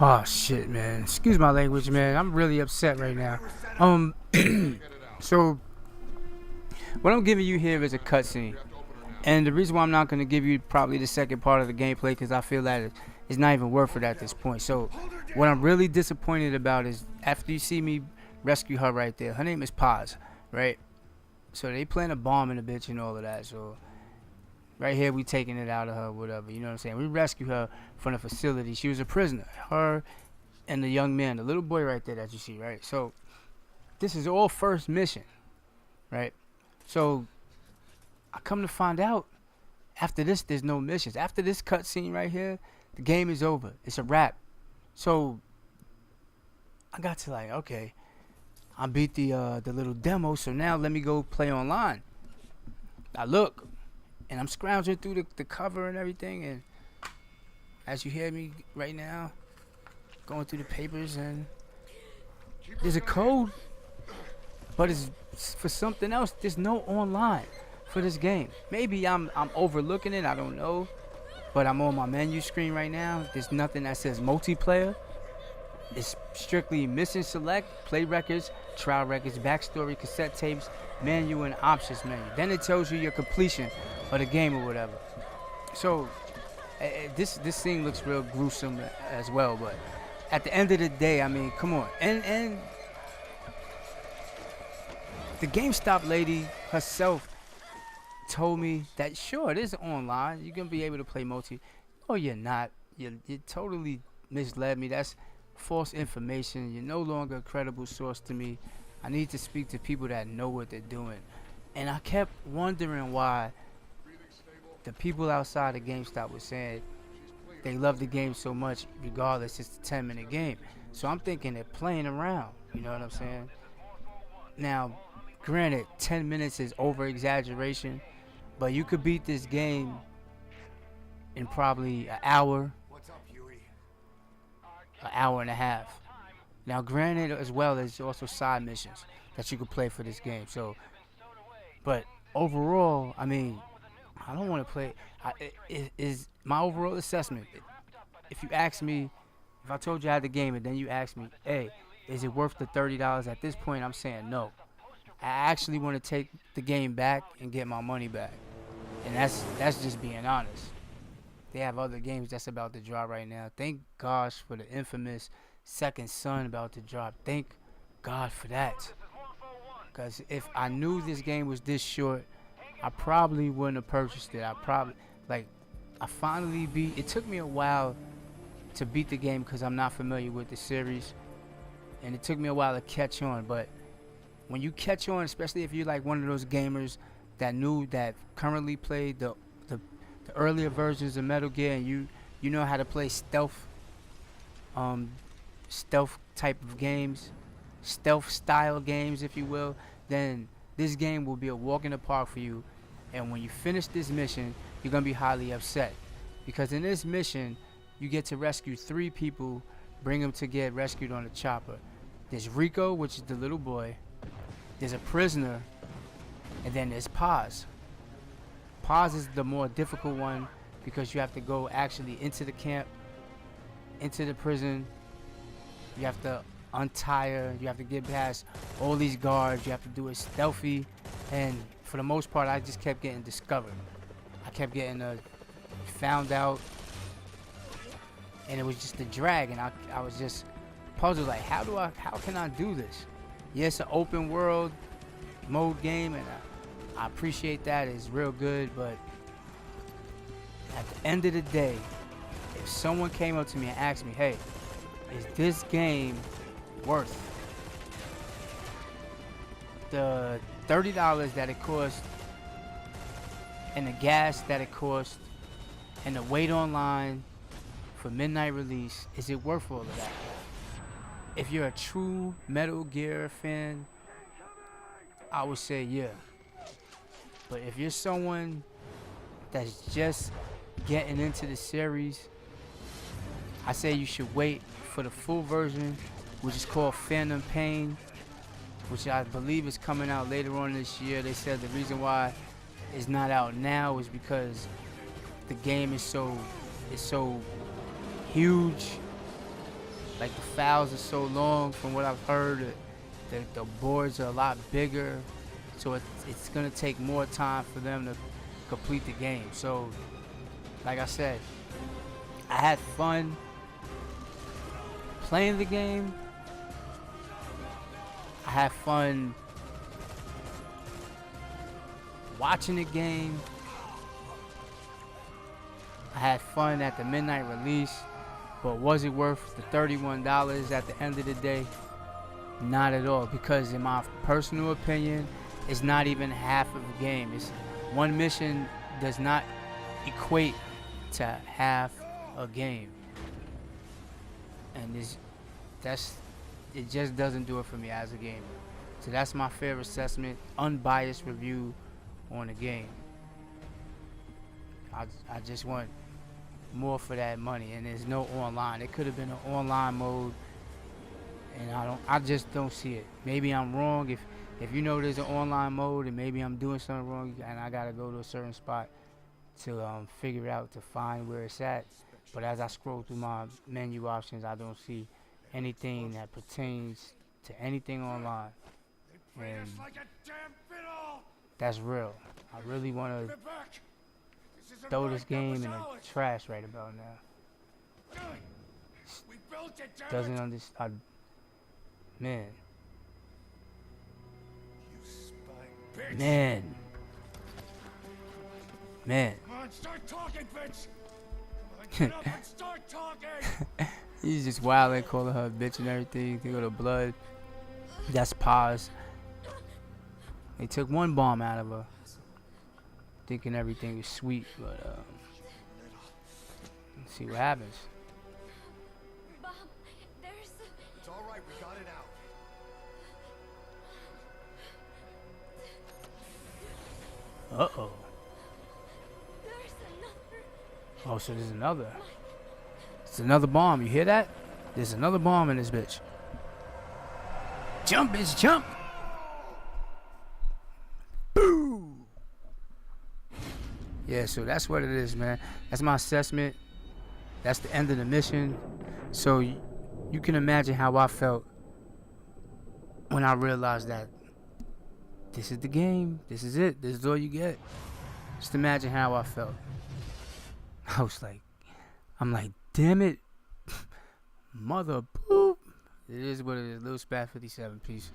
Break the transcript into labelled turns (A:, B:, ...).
A: Oh shit, man. Excuse my language, man. I'm really upset right now. Um, so what I'm giving you here is a cutscene, and the reason why I'm not gonna give you probably the second part of the gameplay because I feel that it's not even worth it at this point. So what I'm really disappointed about is after you see me rescue her right there. Her name is Paz, right? So they plant a bomb in the bitch and all of that. So right here, we taking it out of her, whatever. You know what I'm saying? We rescue her from the facility. She was a prisoner. Her and the young man, the little boy right there that you see, right? So this is all first mission, right? So I come to find out after this, there's no missions. After this cutscene right here, the game is over. It's a wrap. So I got to like, okay, I beat the little demo. So now let me go play online. I look, and I'm scrounging through the cover and everything, and as you hear me right now, going through the papers, and there's a code, but it's for something else. There's no online for this game. Maybe I'm overlooking it, I don't know, but I'm on my menu screen right now. There's nothing that says multiplayer. It's strictly mission select, play records, trial records, backstory, cassette tapes, menu, and options menu. Then it tells you your completion of the game or whatever. So this scene looks real gruesome as well, but at the end of the day, I mean, come on. And the GameStop lady herself told me that sure, it is online. You're gonna be able to play multi. Oh, you're not. You totally misled me. That's false information. You're no longer a credible source to me. I need to speak to people that know what they're doing. And I kept wondering why the people outside of GameStop were saying they love the game so much regardless it's a 10-minute game. So I'm thinking they're playing around, you know what I'm saying? Now, granted, 10 minutes is over exaggeration, but you could beat this game in probably an hour and a half. Now, granted, as well, there's also side missions that you could play for this game. So, but overall, I mean, I don't want to play. Is my overall assessment? If you ask me, if I told you I had the game and then you ask me, hey, is it worth the $30? At this point, I'm saying no. I actually want to take the game back and get my money back, and that's just being honest. They have other games that's about to drop right now. Thank gosh for the infamous Second Son about to drop. Thank God for that. Because if I knew this game was this short, I probably wouldn't have purchased it. I finally beat. It took me a while to beat the game because I'm not familiar with the series, and it took me a while to catch on. But when you catch on, especially if you're like one of those gamers that currently played the earlier versions of Metal Gear, and you know how to play stealth type of games, stealth style games, if you will, then this game will be a walk in the park for you. And when you finish this mission, you're gonna be highly upset, because in this mission you get to rescue 3 people, bring them to get rescued on a chopper. There's Rico, which is the little boy, there's a prisoner, and then there's Paz. Paz is the more difficult one because you have to go actually into the camp, into the prison. You have to untie her. You have to get past all these guards. You have to do it stealthy. And for the most part, I just kept getting discovered. I kept getting found out. And it was just a drag. And I was just puzzled, like, how can I do this? Yes, an open world mode game, and I appreciate that. It's real good, but at the end of the day, if someone came up to me and asked me, hey, is this game worth the $30 that it cost, and the gas that it cost, and the wait online for midnight release, is it worth all of that? If you're a true Metal Gear fan, I would say yeah. But if you're someone that's just getting into the series, I say you should wait for the full version, which is called Phantom Pain, which I believe is coming out later on this year. They said the reason why it's not out now is because the game is so huge Like the fouls are so long from what I've heard. The boards are a lot bigger, so it's gonna take more time for them to complete the game. So, like I said, I had fun playing the game. I had fun watching the game. I had fun at the midnight release, but was it worth the $31 at the end of the day? Not at all, because in my personal opinion, it's not even half of the game. It's one mission does not equate to half a game, and it just doesn't do it for me as a gamer. So that's my fair assessment, unbiased review on the game. I just want more for that money, and there's no online. It could have been an online mode, and I just don't see it. Maybe I'm wrong. If you know there's an online mode, and maybe I'm doing something wrong, and I gotta go to a certain spot to figure it out, to find where it's at. But as I scroll through my menu options, I don't see anything that pertains to anything online, and that's real. I really want to throw this game in the trash right about now. Doesn't understand, man. Man.
B: Come on, start talking, bitch. Come on, get up and start talking.
A: He's just wilding, calling her a bitch and everything. Think of the blood. That's pause. They took one bomb out of her, thinking everything was sweet, but let's see what happens.
C: Bob, there's...
B: It's all right, we got it out.
A: Uh-oh.
C: There's another...
A: Oh, so there's another. It's another bomb. You hear that? There's another bomb in this bitch. Jump, bitch, jump! Boo! Yeah, so that's what it is, man. That's my assessment. That's the end of the mission. So you can imagine how I felt when I realized that this is the game. This is it. This is all you get. Just imagine how I felt. I'm like, damn it. Mother poop. It is what it is. Little Spat 57. Peace.